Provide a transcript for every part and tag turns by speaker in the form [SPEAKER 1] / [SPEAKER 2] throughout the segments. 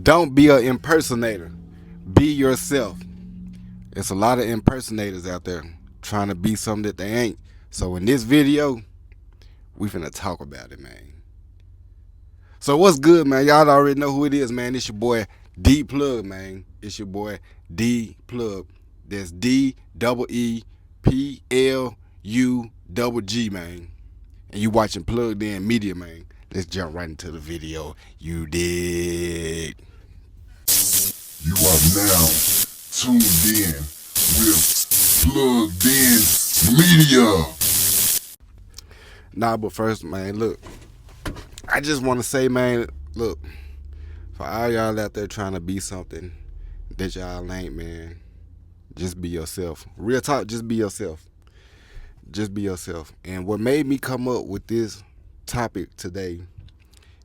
[SPEAKER 1] Don't be an impersonator. Be yourself. It's a lot of impersonators out there trying to be something that they ain't. So in this video, we finna talk about it, man. So what's good, man? Y'all already know who it is, man. It's your boy D Plug, man. It's your boy D Plug. That's DEEPLUG, man. And you watching Plugged In Media, man. Let's jump right into the video. You dig?
[SPEAKER 2] You are now tuned in with Plugged In Media.
[SPEAKER 1] Nah, but first, man, look. I just want to say, man, look. For all y'all out there trying to be something that y'all ain't, man, just be yourself. Real talk, just be yourself. Just be yourself. And what made me come up with this topic today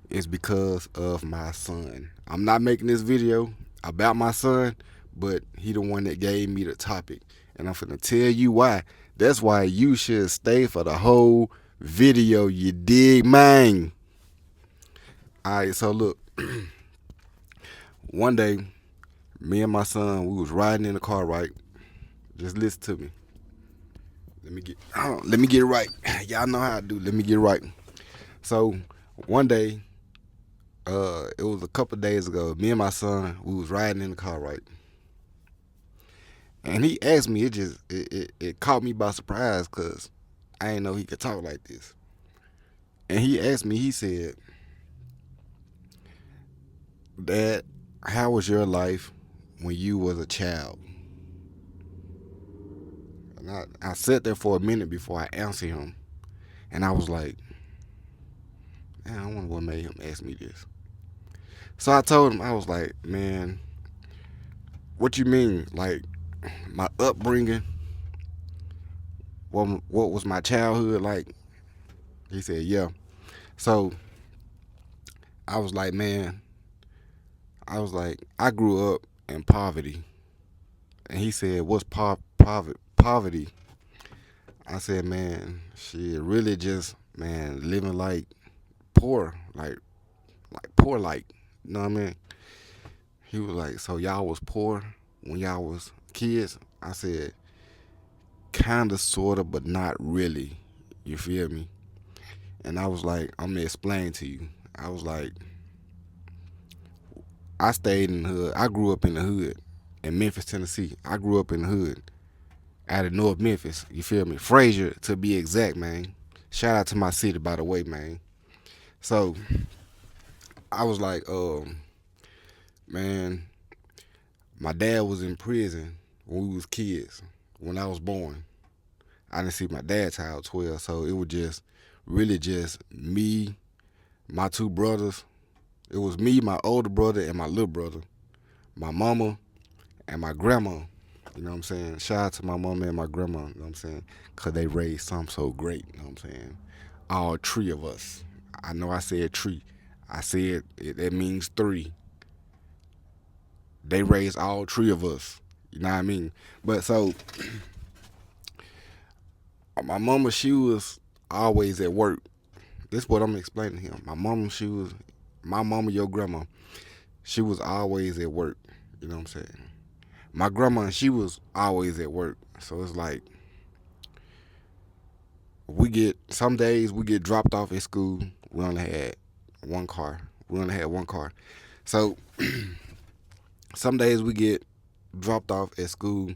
[SPEAKER 1] is because of my son. I'm not making this video about my son, but he the one that gave me the topic. And I'm finna tell you why. That's why you should stay for the whole video. You dig, man? Alright, so look. One day, me and my son, we was riding in the car, right? Just listen to me. Let me get it right. Y'all know how I do. Let me get it right. So one day, it was a couple days ago. Me and my son, we was riding in the car, right? And he asked me. It caught me by surprise because I didn't know he could talk like this. And he asked me. He said, "Dad, how was your life when you was a child?" And I sat there for a minute before I answered him, and I was like, man, I wonder what made him ask me this. So I told him, I was like, man, what you mean? Like, my upbringing, what was my childhood like? He said, yeah. So I was like, man, I grew up in poverty. And he said, what's poverty? I said, man, shit, really just, man, living like poor, like poor, like, you know what I mean? He was like, so y'all was poor when y'all was kids? I said, kinda, sorta, but not really. You feel me? And I was like, I'm gonna explain to you. I was like, I stayed in the hood. I grew up in the hood in Memphis, Tennessee. I grew up in the hood out of North Memphis. You feel me? Frazier, to be exact, man. Shout out to my city, by the way, man. So I was like, man, my dad was in prison when we was kids. When I was born, I didn't see my dad till I was 12. So it was just really just me, my two brothers. It was me, my older brother, and my little brother. My mama and my grandma. You know what I'm saying? Shout out to my mama and my grandma, you know what I'm saying? Because they raised something so great, you know what I'm saying? All three of us. I know I said tree. I said it means three. They raised all three of us. You know what I mean? But so, my mama, she was always at work. This is what I'm explaining to him. My mama, your grandma, she was always at work. You know what I'm saying? My grandma, she was always at work. So it's like, some days we get dropped off at school. We only had one car. So some days we get dropped off at school,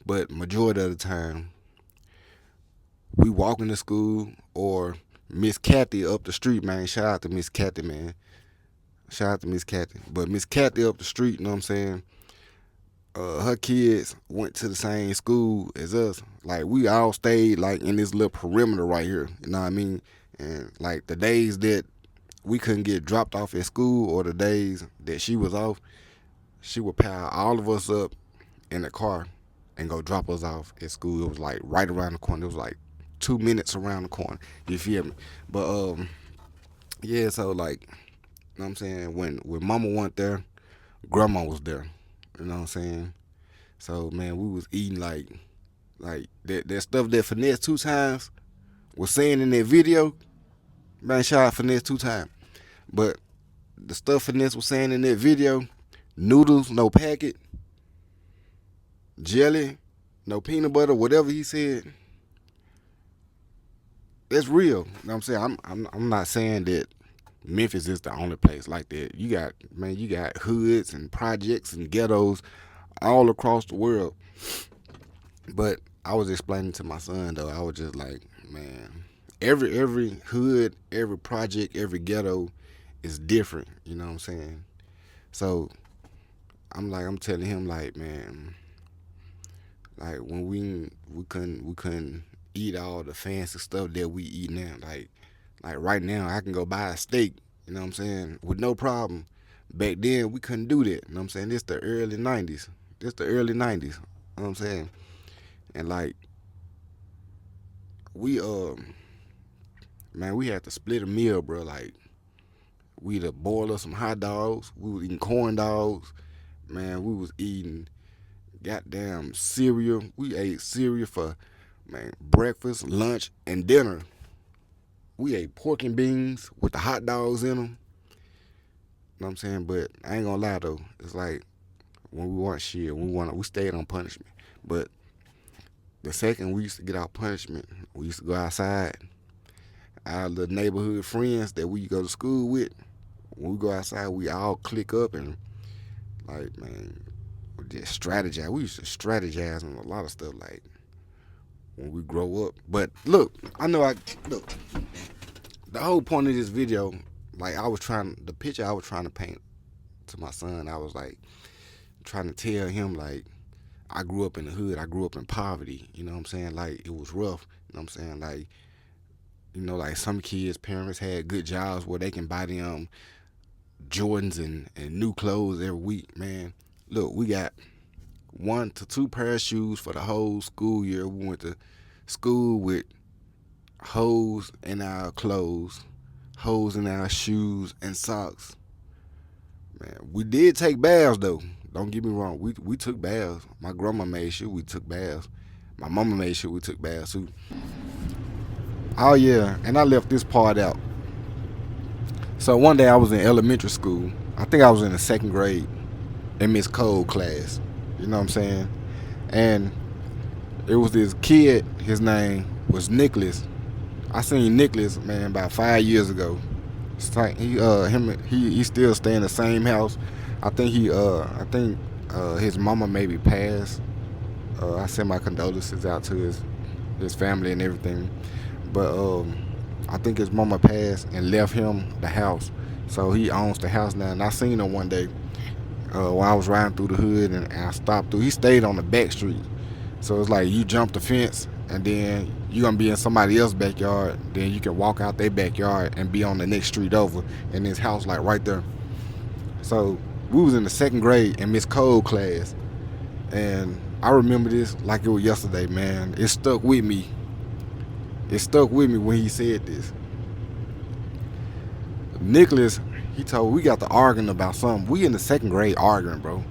[SPEAKER 1] but majority of the time we walking to school, or Miss Kathy up the street, man. Shout out to Miss Kathy, man. Shout out to Miss Kathy. But Miss Kathy up the street, you know what I'm saying? Her kids went to the same school as us. Like, we all stayed like in this little perimeter right here. You know what I mean? And like the days that we couldn't get dropped off at school, or the days that she was off, she would pile all of us up in the car and go drop us off at school. It was like right around the corner. It was like 2 minutes around the corner. You feel me? But yeah, so like, you know what I'm saying? When mama went there, grandma was there. You know what I'm saying? So man, we was eating like that stuff that Finesse 2 Times was saying in that video. Man, shout out Finesse 2 Times. But the stuff Finesse was saying in that video, noodles, no packet, jelly, no peanut butter, whatever he said, that's real. You know what I'm saying? I'm not saying that Memphis is the only place like that. You got hoods and projects and ghettos all across the world. But I was explaining to my son though, I was just like, man, every hood, every project, every ghetto is different. You know what I'm saying? So I'm telling him like, man, like when we couldn't eat all the fancy stuff that we eat now. Like right now, I can go buy a steak. You know what I'm saying? With no problem. Back then, we couldn't do that. You know what I'm saying? This the early '90s. This the early '90s. You know what I'm saying? And like we man, we had to split a meal, bro. Like we to boil us some hot dogs. We was eating corn dogs. Man, we was eating goddamn cereal. We ate cereal for man breakfast, lunch, and dinner. We ate pork and beans with the hot dogs in them. You know what I'm saying? But I ain't gonna lie though, it's like when we want shit, we stayed on punishment. But the second we used to get our punishment, we used to go outside. Our little neighborhood friends that we go to school with, when we go outside, we all click up and like man, we just strategize. We used to strategize on a lot of stuff like when we grow up. But look, I look. The whole point of this video, like the picture I was trying to paint to my son, I was like trying to tell him like I grew up in the hood. I grew up in poverty. You know what I'm saying? Like it was rough. You know what I'm saying? Like like some kids' parents had good jobs where they can buy them Jordans and new clothes every week. Man, look, we got 1 to 2 pair of shoes for the whole school year. We went to school with holes in our clothes, holes in our shoes and socks. Man, we did take baths though. Don't get me wrong. We took baths. My grandma made sure we took baths. My mama made sure we took baths too. Oh yeah, and I left this part out. So one day I was in elementary school. I think I was in the second grade in Miss Cole class. You know what I'm saying? And it was this kid. His name was Nicholas. I seen Nicholas man about 5 years ago. It's like he still stay in the same house. I think his mama maybe passed. I send my condolences out to his family and everything. But I think his mama passed and left him the house. So he owns the house now. And I seen him one day while I was riding through the hood and I stopped through. He stayed on the back street. So it's like you jump the fence and then you're gonna be in somebody else's backyard. Then you can walk out their backyard and be on the next street over in his house like right there. So we was in the second grade in Miss Cole class. And I remember this like it was yesterday, man. It stuck with me. It stuck with me when he said this. Nicholas, he told we got to arguing about something. We in the second grade arguing, bro.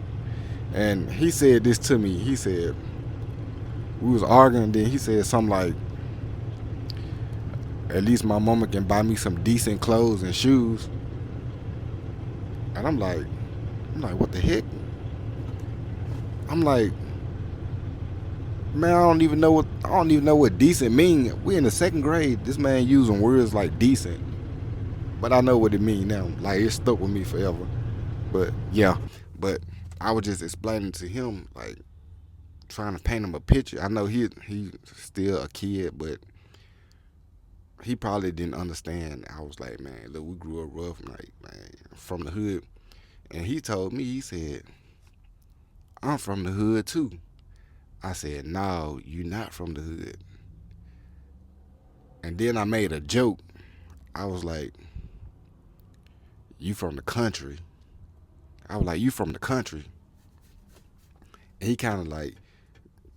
[SPEAKER 1] And he said this to me. He said we was arguing. Then he said something like, "At least my mama can buy me some decent clothes and shoes." And I'm like, what the heck? I'm like, man, I don't even know what decent mean. We in the second grade. This man using words like decent, but I know what it mean now. Like it stuck with me forever. But yeah, but I was just explaining to him like trying to paint him a picture. I know he still a kid, but he probably didn't understand. I was like, man, look, we grew up rough, like man, from the hood. And he told me, he said, I'm from the hood too. I said, no, you not from the hood. And then I made a joke. I was like, you from the country. I was like, you from the country. And he kind of like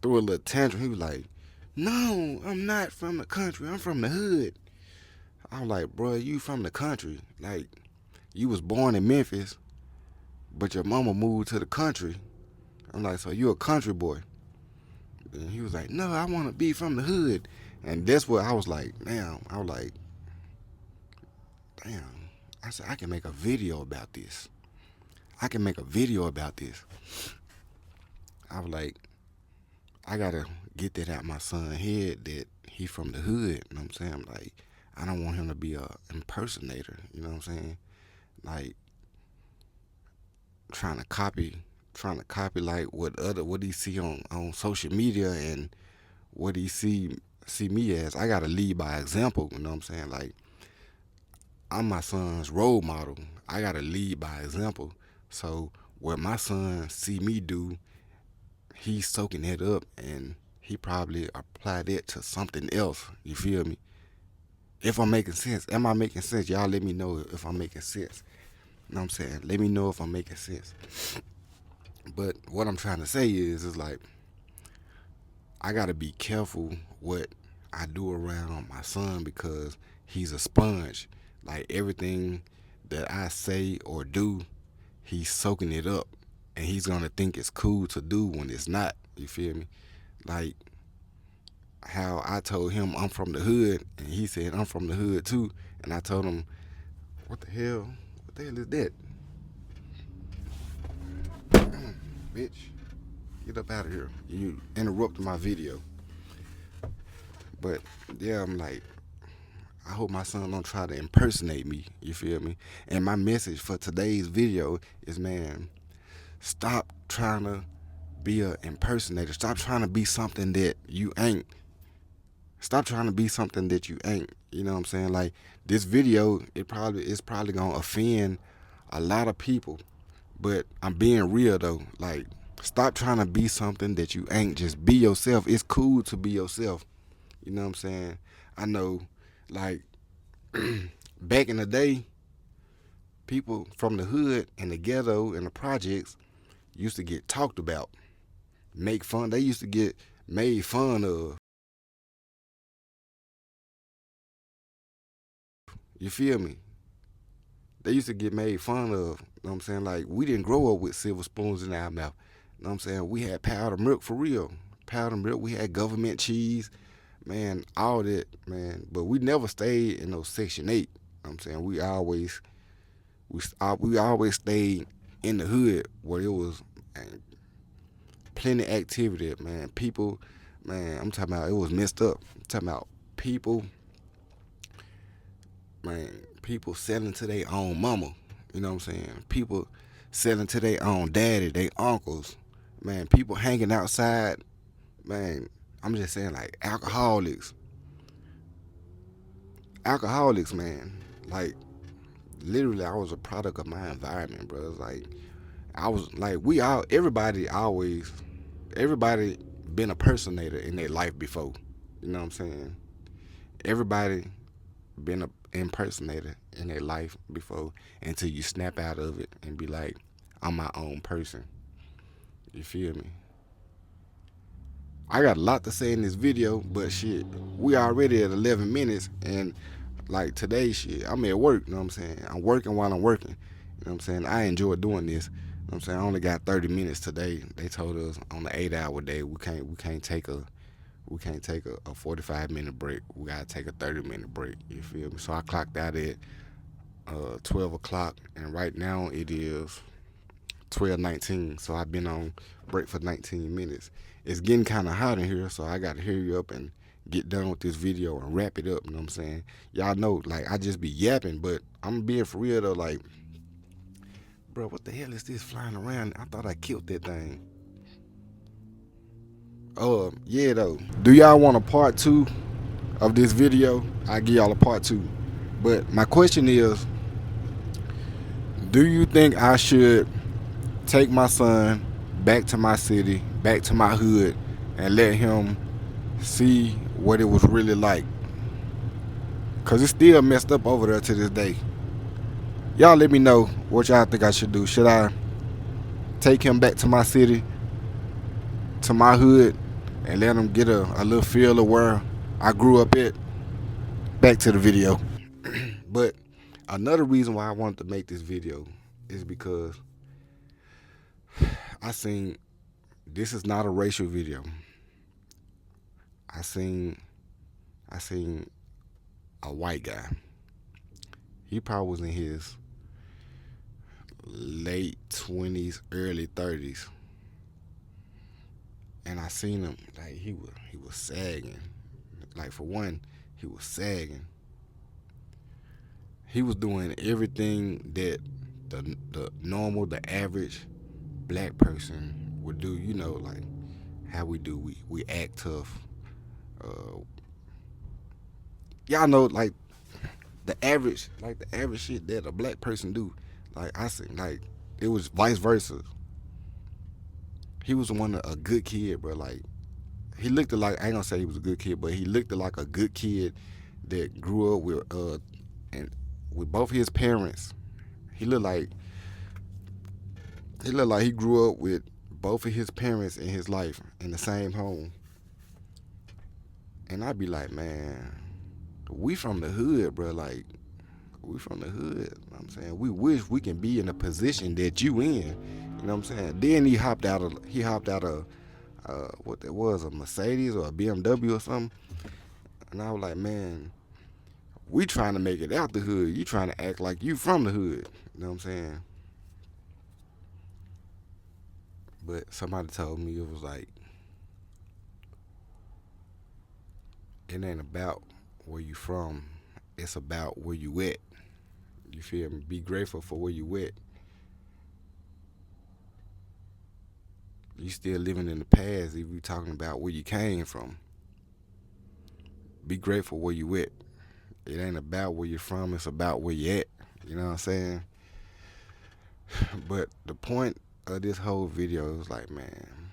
[SPEAKER 1] threw a little tantrum. He was like, no, I'm not from the country. I'm from the hood. I was like, bro, you from the country. Like, you was born in Memphis, but your mama moved to the country. I'm like, so you a country boy. And he was like, no, I want to be from the hood. And that's what I was like, damn. I was like, damn. I said, I can make a video about this. I can make a video about this. I was like, I gotta get that out my son's head that he from the hood. You know what I'm saying? Like, I don't want him to be a impersonator. You know what I'm saying? Like trying to copy, like what he see on social media and what he see me as. I gotta lead by example. You know what I'm saying? Like I'm my son's role model. I gotta lead by example. So what my son see me do, he's soaking that up and he probably apply that to something else. You feel me? If I'm making sense, am I making sense? Y'all let me know if I'm making sense. You know what I'm saying? Let me know if I'm making sense. But what I'm trying to say is like I gotta be careful what I do around my son because he's a sponge. Like everything that I say or do, he's soaking it up, and he's gonna think it's cool to do when it's not. You feel me? Like how I told him I'm from the hood, and he said I'm from the hood too, and I told him, what the hell? What the hell is that? Bitch, get up out of here. You interrupted my video. But yeah, I'm like, I hope my son don't try to impersonate me. You feel me? And my message for today's video is, man, stop trying to be an impersonator. Stop trying to be something that you ain't. Stop trying to be something that you ain't. You know what I'm saying? Like this video, it's probably gonna offend a lot of people. But I'm being real though. Like, stop trying to be something that you ain't. Just be yourself. It's cool to be yourself. You know what I'm saying? I know, like, back in the day, people from the hood and the ghetto and the projects used to get talked about, make fun. They used to get made fun of. You feel me? They used to get made fun of. You know what I'm saying? Like, we didn't grow up with silver spoons in our mouth. You know what I'm saying? We had powdered milk for real. Powdered milk. We had government cheese. Man, all that, man. But we never stayed in no Section 8. You know what I'm saying? We always stayed in the hood where it was, man, plenty of activity, man. People, man, I'm talking about it was messed up. I'm talking about people, man, people selling to their own mama. You know what I'm saying? People selling to their own daddy, their uncles. Man, people hanging outside. Man, I'm just saying like alcoholics, man. Like literally, I was a product of my environment, bro. It's like I was like everybody been a personator in their life before. You know what I'm saying? Everybody been a impersonator in their life before until you snap out of it and be like, I'm my own person. You feel me? I got a lot to say in this video, but shit, we already at 11 minutes, and like today, shit, I'm at work. You know what I'm saying? I'm working while I'm working. You know what I'm saying? I enjoy doing this. You know what I'm saying? I only got 30 minutes today. They told us on the 8-hour day we can't take a 45-minute break. We gotta take a 30-minute break. You feel me? So I clocked out at 12 o'clock, and right now it is 12:19. So I've been on break for 19 minutes. It's getting kind of hot in here, so I got to hurry up and get done with this video and wrap it up. You know what I'm saying? Y'all know, like, I just be yapping, but I'm being for real though. Like, bro, what the hell is this flying around? I thought I killed that thing. Yeah, though. Do y'all want a part two of this video? I give y'all a part two. But my question is, do you think I should take my son back to my city, back to my hood, and let him see what it was really like? Cause it's still messed up over there to this day. Y'all let me know what y'all think I should do. Should I take him back to my city, to my hood, and let him get a little feel of where I grew up at? Back to the video. But another reason why I wanted to make this video is because I seen this is not a racial video. I seen a white guy. He probably was in his late 20s, early 30s, and I seen him like he was sagging. Like for one, he was sagging. He was doing everything that the normal, the average black person would do. Like how we do. We act tough. Uh, y'all know the average shit that a black person do. Like I said, like it was vice versa. He was a good kid, bro. Like he looked like I ain't gonna say he was a good kid, but he looked like a good kid that grew up and with both his parents. He looked like he grew up with both of his parents in his life in the same home. And I'd be like, man, we from the hood, bro. Like we from the hood. You know what I'm saying, we wish we can be in the position that you in. You know what I'm saying? Then he hopped out of what that was, a Mercedes or a BMW or something. And I was like, man, we trying to make it out the hood. You trying to act like you from the hood. You know what I'm saying? But somebody told me it was like it ain't about where you from. It's about where you at. You feel me? Be grateful for where you at. You still living in the past if you talking about where you came from. Be grateful where you at. It ain't about where you're from, it's about where you at. You know what I'm saying? But the point of this whole video is like, man,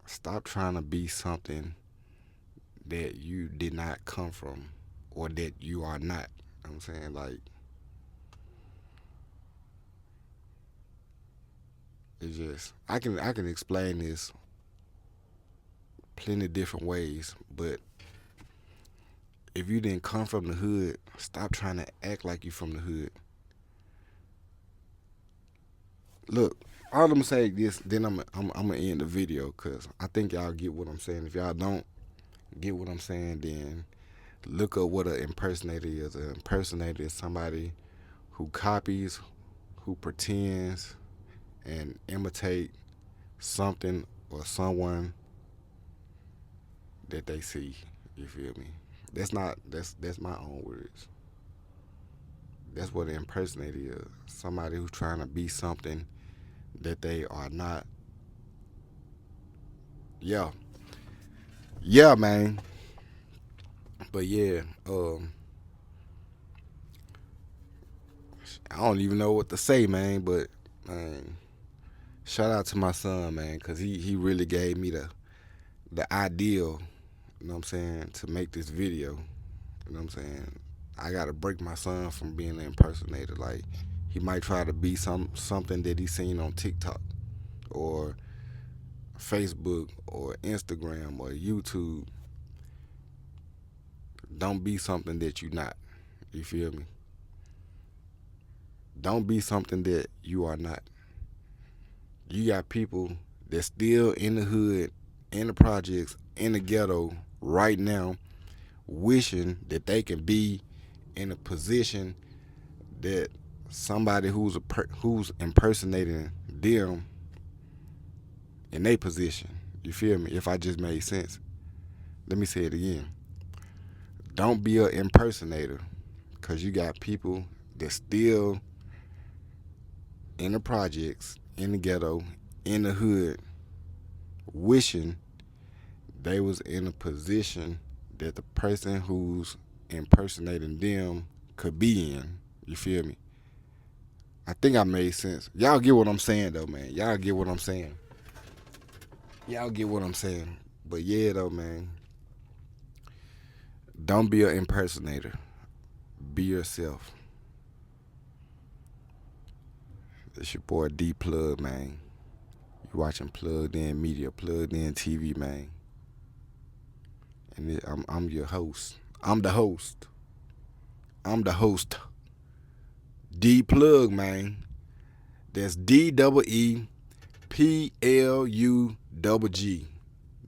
[SPEAKER 1] stop trying to be something that you did not come from or that you are not. You know what I'm saying? Like, it's just I can explain this plenty different ways, but if you didn't come from the hood, stop trying to act like you from the hood. Look, all I'm gonna say this, then I'm gonna end the video because I think y'all get what I'm saying. If y'all don't get what I'm saying, then look up what an impersonator is. An impersonator is somebody who copies, who pretends, and imitate something or someone that they see. You feel me? That's my own words. That's what an impersonator is. Somebody who's trying to be something that they are not. Yeah, yeah, man. But yeah, I don't even know what to say, man. But man, shout out to my son, man, because he really gave me the ideal. You know what I'm saying, to make this video. You know what I'm saying? I gotta break my son from being an impersonator. Like he might try to be something that he seen on TikTok or Facebook or Instagram or YouTube. Don't be something that you not. You feel me? Don't be something that you are not. You got people that's still in the hood, in the projects, in the ghetto right now, wishing that they can be in a position that somebody who's impersonating them in their position. You feel me? If I just made sense. Let me say it again. Don't be an impersonator, because you got people that still in the projects, in the ghetto, in the hood, wishing they was in a position that the person who's impersonating them could be in. You feel me? I think I made sense. Y'all get what I'm saying though, man. Y'all get what I'm saying. Y'all get what I'm saying. But yeah though, man. Don't be an impersonator. Be yourself. It's your boy D Plug, man. You watching Plugged In Media, Plugged In TV, man. And I'm your host. I'm the host. I'm the host. D Plug, man. That's DEEPLUG.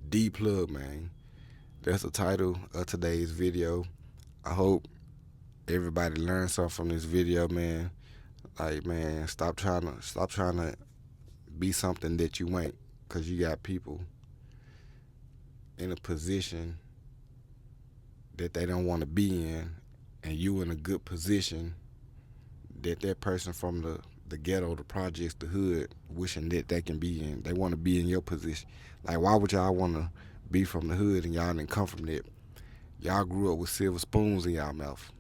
[SPEAKER 1] D Plug, man. That's the title of today's video. I hope everybody learn something from this video, man. Like, man, stop trying to be something that you ain't, cause you got people in a position that they don't want to be in, and you in a good position that person from the ghetto, the projects, the hood, wishing that they can be in. They want to be in your position. Like, why would y'all want to be from the hood and y'all didn't come from that? Y'all grew up with silver spoons in y'all mouth.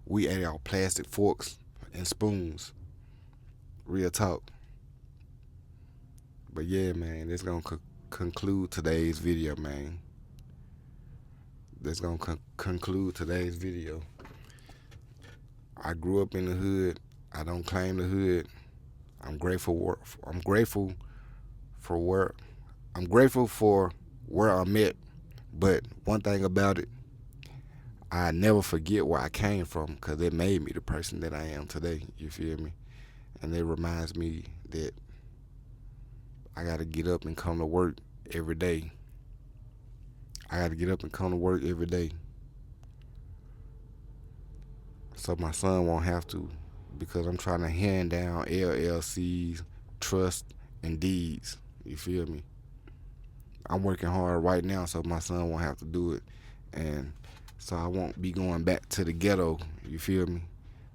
[SPEAKER 1] We ate our plastic forks and spoons. Real talk. But yeah, man, that's gonna conclude today's video, man. That's gonna conclude today's video. I grew up in the hood. I don't claim the hood. I'm grateful. I'm grateful for where I'm grateful for where I'm at. But one thing about it, I never forget where I came from, because it made me the person that I am today. You feel me? And it reminds me that I got to get up and come to work every day. I got to get up and come to work every day, so my son won't have to, because I'm trying to hand down LLCs, trust, and deeds. You feel me? I'm working hard right now so my son won't have to do it, and so I won't be going back to the ghetto. You feel me?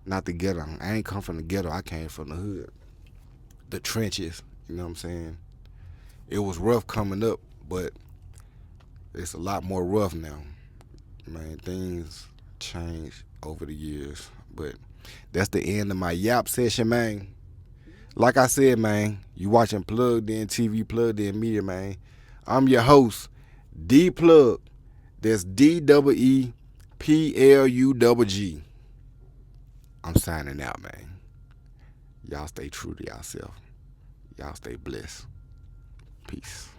[SPEAKER 1] Not the ghetto. I ain't come from the ghetto. I came from the hood, the trenches. You know what I'm saying? It was rough coming up, but it's a lot more rough now. Man, things change over the years. But that's the end of my yap session, man. Like I said, man, you watching Plugged In TV, Plugged In Media, man. I'm your host, D Plug. That's DEEPLUGG. I'm signing out, man. Y'all stay true to yourself. Y'all stay blessed. Peace.